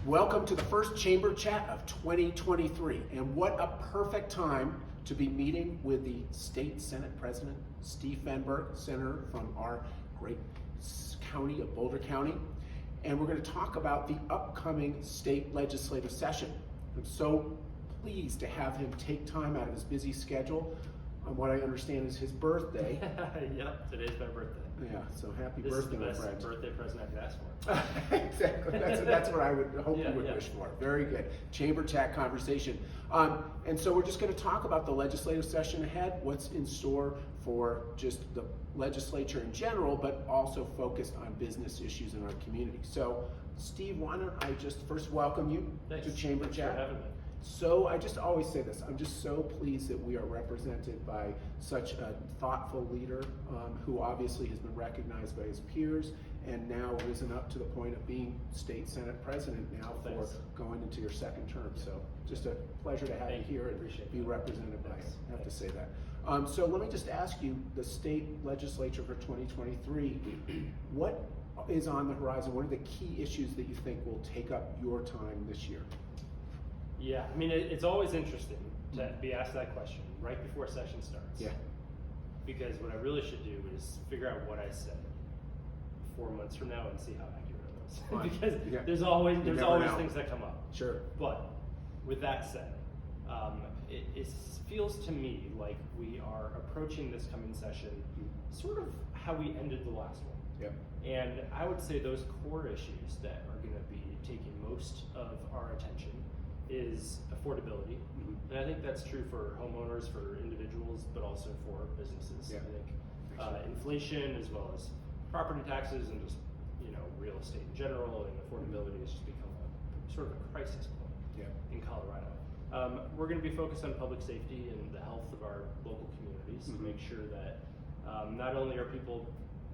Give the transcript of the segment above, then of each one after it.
Welcome to the first Chamber Chat of 2023, and what a perfect time to be meeting with the State Senate President, Steve Fenberg, Senator from our great county of Boulder County, and we're going to talk about the upcoming state legislative session. I'm so pleased to have him take time out of his busy schedule on what I understand is his birthday. Yep, today's my birthday. Yeah, so happy birthday, my friend. This is the best birthday present I could ask for. Exactly, that's what I would hope you would wish for. Very good. Chamber chat conversation. And so we're just going to talk about the legislative session ahead, what's in store for just the legislature in general, but also focused on business issues in our community. So, Steve, why don't I just first welcome you to Chamber Thanks Chat. for having me. So I just always say this, I'm just so pleased that we are represented by such a thoughtful leader who obviously has been recognized by his peers and now risen up to the point of being state senate president now for going into your second term. So just a pleasure to have you here and be represented by you. I have to say that. So let me just ask you, the state legislature for 2023, what is on the horizon? What are the key issues that you think will take up your time this year? Yeah, I mean, it's always interesting to be asked that question right before session starts. Yeah. Because what I really should do is figure out what I said 4 months from now and see how accurate it was. Because there's always things that come up. Sure. But with that said, it feels to me like we are approaching this coming session sort of how we ended the last one. Yep. And I would say those core issues that are going to be taking most of our attention is affordability. And I think that's true for homeowners, for individuals, but also for businesses. Yeah. I think inflation as well as property taxes and just real estate in general and affordability has just become a sort of a crisis point in Colorado. We're going to be focused on public safety and the health of our local communities to make sure that not only are people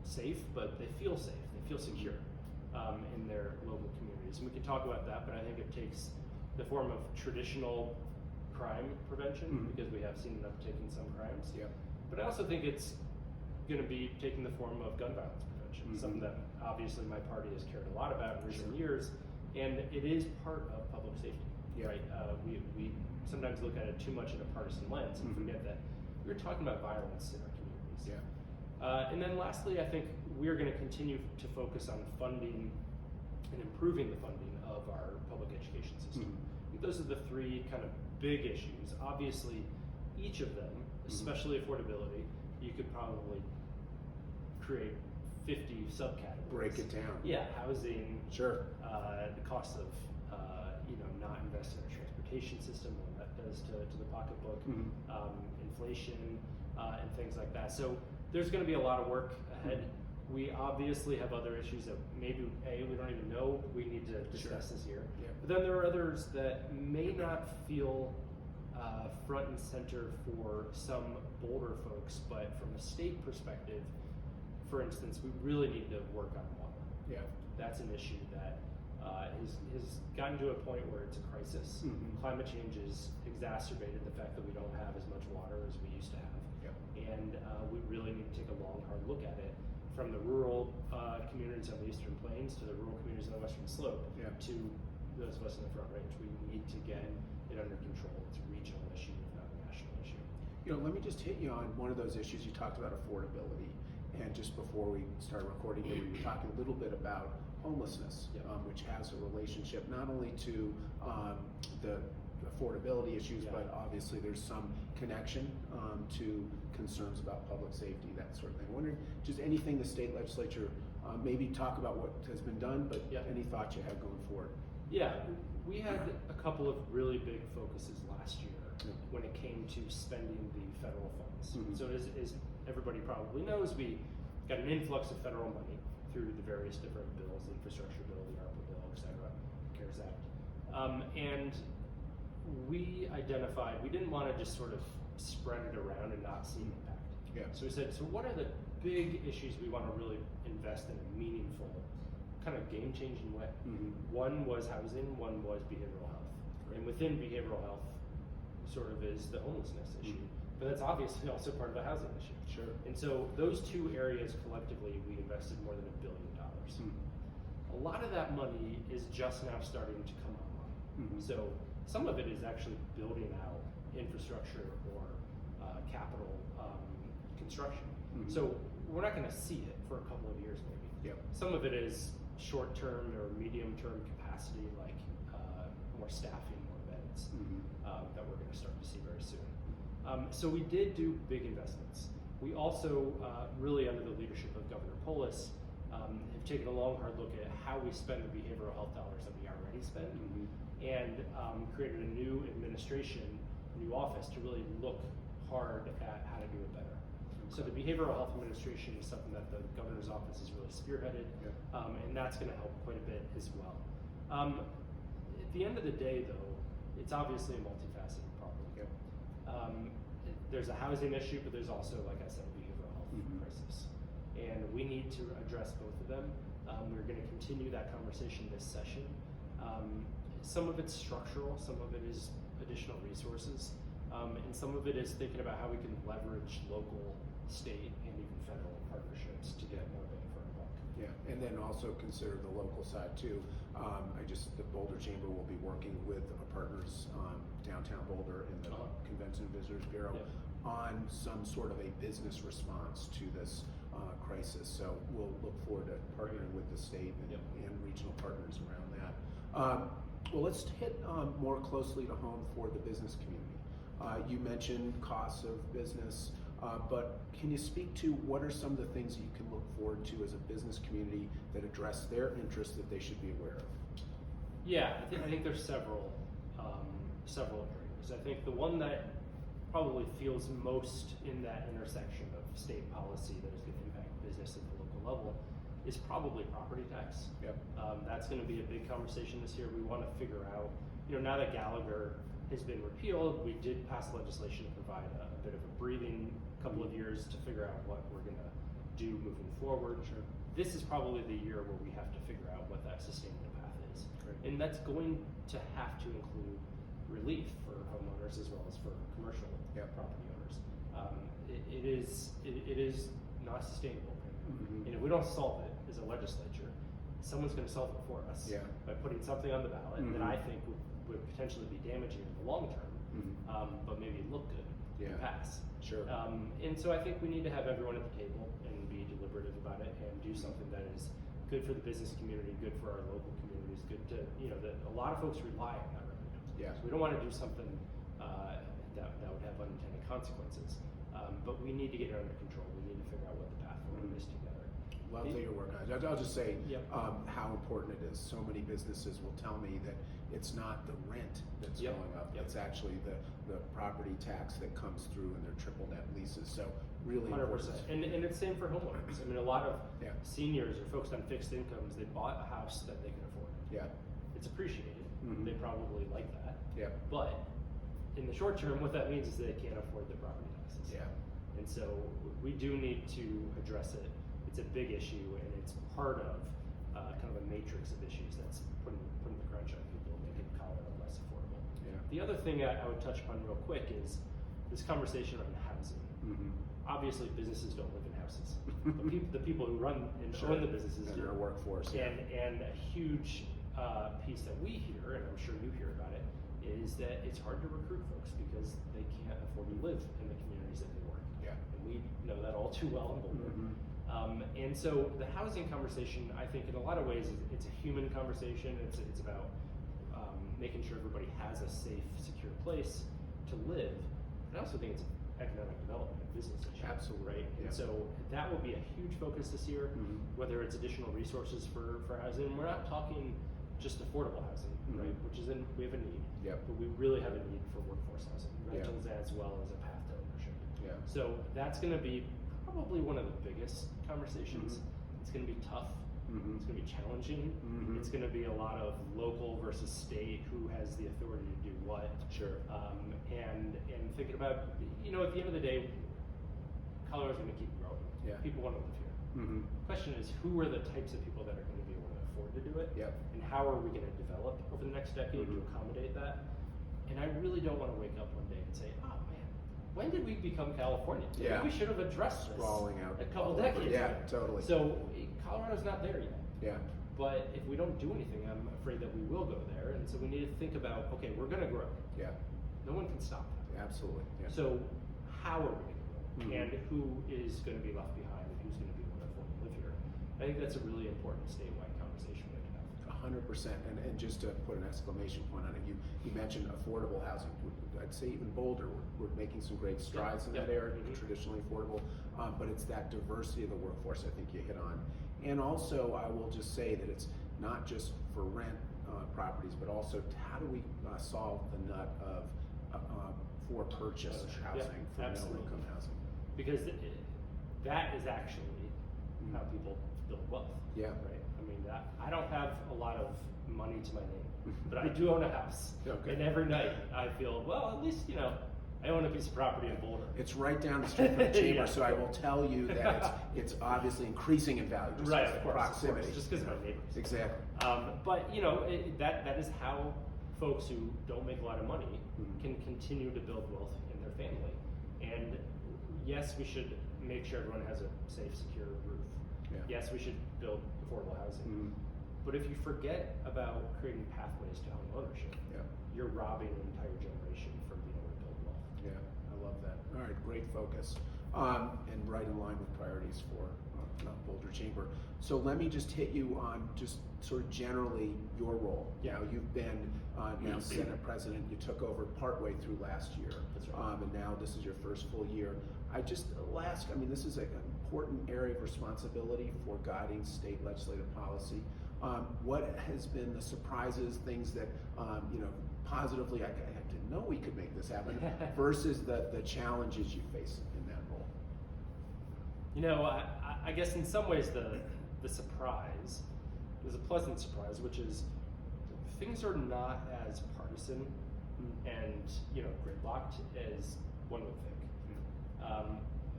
safe, but they feel safe, they feel secure in their local communities. And we can talk about that, but I think it takes the form of traditional crime prevention because we have seen an uptick in some crimes. Yeah. But I also think it's going to be taking the form of gun violence prevention, something that obviously my party has cared a lot about in recent years, and it is part of public safety. Right? We sometimes look at it too much in a partisan lens and forget that we're talking about violence in our communities. Yeah. And then lastly, I think we're going to continue to focus on funding and improving the funding of our public education system. I think those are the three kind of big issues. Obviously, each of them, especially affordability, you could probably create 50 subcategories. Break it down. Yeah, housing. Sure. The cost of not investing in our transportation system, what that does to the pocketbook, inflation, and things like that. So there's going to be a lot of work ahead. We obviously have other issues that maybe we don't even know we need to discuss this year. Yeah. But then there are others that may not feel front and center for some Boulder folks, but from a state perspective, for instance, we really need to work on water. Yeah. That's an issue that has gotten to a point where it's a crisis. Climate change has exacerbated the fact that we don't have as much water as we used to have. Yep. And we really need to take a long, hard look at it from the rural communities on the Eastern Plains to the rural communities on the Western Slope to those of us in the Front Range. We need to get it under control. It's a regional issue, not a national issue. Let me just hit you on one of those issues. You talked about affordability, and just before we started recording here, we were talking a little bit about homelessness, which has a relationship not only to the affordability issues, but obviously there's some connection to concerns about public safety, that sort of thing. I'm wondering, just anything the state legislature, maybe talk about what has been done, but any thoughts you have going forward? Yeah, we had a couple of really big focuses last year when it came to spending the federal funds. So as everybody probably knows, we got an influx of federal money through the various different bills, the infrastructure bill, the ARPA bill, et cetera, CARES Act. And we identified, we didn't want to just sort of spread it around and not see impact. Yeah. So we said, so what are the big issues we want to really invest in a meaningful, kind of game-changing way? One was housing, one was behavioral health. And within behavioral health sort of is the homelessness issue. But that's obviously also part of the housing issue. Sure. And so those two areas collectively, we invested more than $1 billion. a lot of that money is just now starting to come online. So some of it is actually building out infrastructure or capital construction. So we're not going to see it for a couple of years maybe. Some of it is short-term or medium-term capacity, like more staffing, more beds, that we're going to start to see very soon. So we did do big investments. We also, really under the leadership of Governor Polis, have taken a long, hard look at how we spend the behavioral health dollars that we already spend, and created a new administration, new office to really look hard at how to do it better. So the behavioral health administration is something that the governor's office has really spearheaded, and that's going to help quite a bit as well. At the end of the day, though, it's obviously a multifaceted problem. There's a housing issue, but there's also, like I said, a behavioral health crisis. And we need to address both of them. We're going to continue that conversation this session. Some of it's structural, some of it is additional resources, and some of it is thinking about how we can leverage local, state, and even federal partnerships to get more bang for our buck. And then also consider the local side too. The Boulder Chamber will be working with our partners downtown Boulder and the Convention and Visitors Bureau on some sort of a business response to this crisis. So we'll look forward to partnering with the state and regional partners around that. Well, let's hit more closely to home for the business community. You mentioned costs of business, but can you speak to what are some of the things you can look forward to as a business community that address their interests that they should be aware of? I think there's several areas. I think the one that probably feels most in that intersection of state policy that is going to impact business at the local level is probably property tax. That's going to be a big conversation this year. We want to figure out, now that Gallagher has been repealed, we did pass legislation to provide a bit of a breathing couple of years to figure out what we're going to do moving forward. This is probably the year where we have to figure out what that sustainable path is. And that's going to have to include relief for homeowners as well as for commercial property owners. It is not sustainable. And if we don't solve it as a legislature, someone's going to solve it for us by putting something on the ballot that I think would potentially be damaging in the long term, but maybe look good and pass. And so I think we need to have everyone at the table and be deliberative about it and do something that is good for the business community, good for our local communities, good to, that a lot of folks rely on that revenue. So we don't want to do something that would have unintended consequences, but we need to get it under control. We need to figure out what the path forward is together. Love that you're working on it. I'll just say how important it is. So many businesses will tell me that it's not the rent that's going up, it's actually the property tax that comes through in their triple net leases. So really 100%. important. And it's same for homeowners. I mean, a lot of seniors or folks on fixed incomes, they bought a house that they can afford. It's appreciated. They probably like that. But in the short term, what that means is they can't afford the property taxes. And so we do need to address it. It's a big issue, and it's part of kind of a matrix of issues that's putting the crunch on people, making Colorado less affordable. The other thing I would touch upon real quick is this conversation around housing. Obviously, businesses don't live in houses, but the people who run and own the businesses and do. their workforce. And a huge piece that we hear, and I'm sure you hear about it, is that it's hard to recruit folks because they can't afford to live in the communities that they work. And we know that all too well in Boulder. And so the housing conversation, I think in a lot of ways, it's a human conversation. It's about making sure everybody has a safe, secure place to live. And I also think it's economic development and business issue. Absolutely. Right? And so that will be a huge focus this year, whether it's additional resources for housing. And we're not talking just affordable housing, right? Which is we have a need, but we really have a need for workforce housing, rentals as well as a path to ownership. So that's going to be probably one of the biggest conversations. It's going to be tough. It's going to be challenging. It's going to be a lot of local versus state, who has the authority to do what. And thinking about, at the end of the day, Colorado's going to keep growing. People want to live here. Question is, who are the types of people that are going to be able to afford to do it? And how are we going to develop over the next decade to accommodate that? And I really don't want to wake up one day and say, oh man, when did we become California? We should have addressed this Sprawling out a couple decades ago. Totally. So Colorado's not there yet. But if we don't do anything, I'm afraid that we will go there. And so we need to think about, okay, we're going to grow. Yeah. No one can stop that. Absolutely. Yeah. So how are we going to grow? Mm-hmm. And who is going to be left behind and who's going to be wonderful to live here? I think that's a really important statewide conversation we have to have. 100%. And just to put an exclamation point on it, you mentioned affordable housing. I'd say even Boulder, we're making some great strides in that area, traditionally affordable, but it's that diversity of the workforce I think you hit on. And also, I will just say that it's not just for rent properties, but also how do we solve the nut of for purchase housing, for middle income housing? Because that is actually how people build wealth. Yeah. Right. I mean, I don't have a lot of money to my name, but I do own a house. Okay. And every night I feel, well, at least I own a piece of property in Boulder. It's right down the street from the chamber, so I will tell you that it's obviously increasing in value. Just right, because of course, proximity. Just because of my neighbors. Exactly. But that is how folks who don't make a lot of money can continue to build wealth in their family. And yes, we should make sure everyone has a safe, secure roof. Yeah. Yes, we should build affordable housing. But if you forget about creating pathways to home ownership, you're robbing an entire generation from being able to build wealth. Yeah, I love that. All right, great focus. And right in line with priorities for Boulder Chamber. So let me just hit you on just sort of generally your role. Yeah. Now you've been now Senate President. You took over partway through last year. That's right. And now this is your first full year. I'll ask, this is an important area of responsibility for guiding state legislative policy. What has been the surprises, things that, positively, I didn't know we could make this happen, versus the challenges you face in that role? I guess in some ways the surprise is a pleasant surprise, which is things are not as partisan and gridlocked as one would think.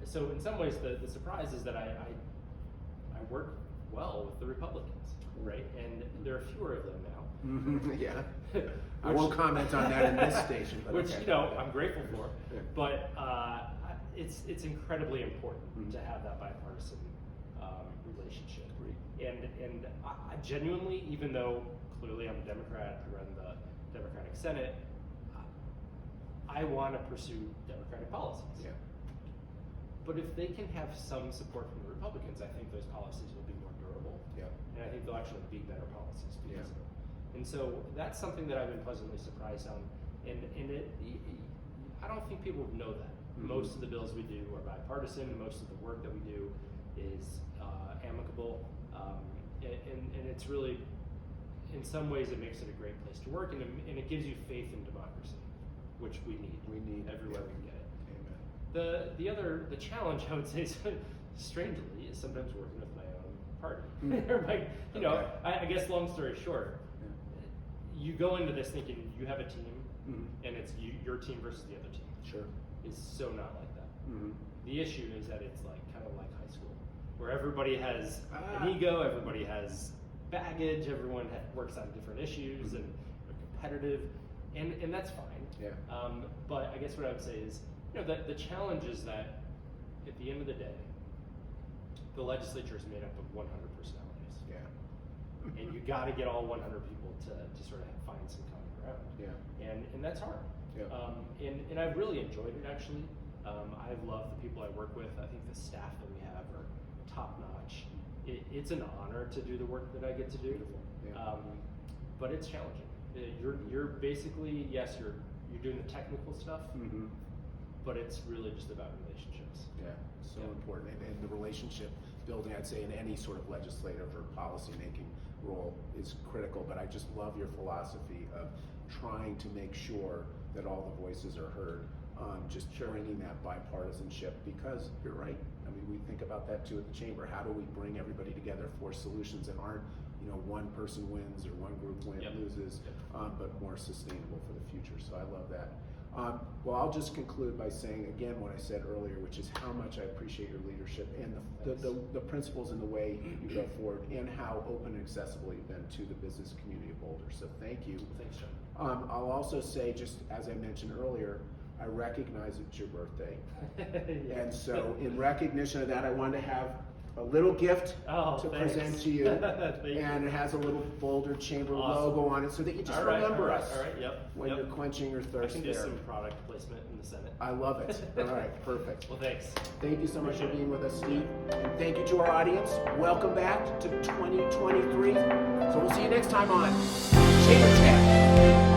So in some ways the surprise is that I work well with the Republicans, right? And there are fewer of them now. Yeah. I won't comment on that in this station. But which okay. I'm grateful for. Yeah. But it's incredibly important to have that bipartisan relationship. And I genuinely, even though clearly I'm a Democrat, I run the Democratic Senate, I want to pursue Democratic policies. Yeah. But if they can have some support from the Republicans, I think those policies will be more durable. Yeah. And I think they'll actually be better policies because of it. And so that's something that I've been pleasantly surprised on. And I don't think people know that. Most of the bills we do are bipartisan, and most of the work that we do is amicable. And it's really, in some ways, it makes it a great place to work, and it gives you faith in democracy, which we need. We need everywhere we can get it. Amen. The challenge, I would say, strangely, is sometimes working with my own party. I guess long story short, you go into this thinking you have a team, and it's your team versus the other team. Sure. Is so not like that. The issue is that it's kind of like high school, where everybody has an ego, everybody has baggage, everyone works on different issues, and they're competitive, and that's fine. Yeah. But I guess what I would say is, the challenge is that at the end of the day, the legislature is made up of 100 personalities. Yeah. And you got to get all 100 people to sort of find some common ground. Yeah. And that's hard. Yeah. And I've really enjoyed it, actually. I've loved the people I work with. I think the staff that we have are top notch. It's an honor to do the work that I get to do. Yeah. But it's challenging. You're basically, yes, you're doing the technical stuff, but it's really just about relationships. Yeah, so important. And the relationship building, I'd say, in any sort of legislative or policy making role is critical. But I just love your philosophy of trying to make sure that all the voices are heard, just bringing that bipartisanship, because you're right. We think about that too at the chamber. How do we bring everybody together for solutions that aren't, one person wins or one group loses, but more sustainable for the future. So I love that. Well, I'll just conclude by saying again what I said earlier, which is how much I appreciate your leadership and the principles and the way you go forward, and how open and accessible you've been to the business community of Boulder. So thank you. Thanks, John. I'll also say, just as I mentioned earlier, I recognize it's your birthday. And so in recognition of that, I wanted to have a little gift Oh, to thanks. present to you. Thank you. And it has a little Boulder Chamber Awesome. logo on it so that you just All right, remember all right, us all right, yep, when yep. you're quenching your I thirst can do there. some product placement in the Senate. I love it. All right, perfect. Well, thanks. Thank you so much for Appreciate it. being with us, Steve. And thank you to our audience. Welcome back to 2023. So we'll see you next time on Chamber Chat.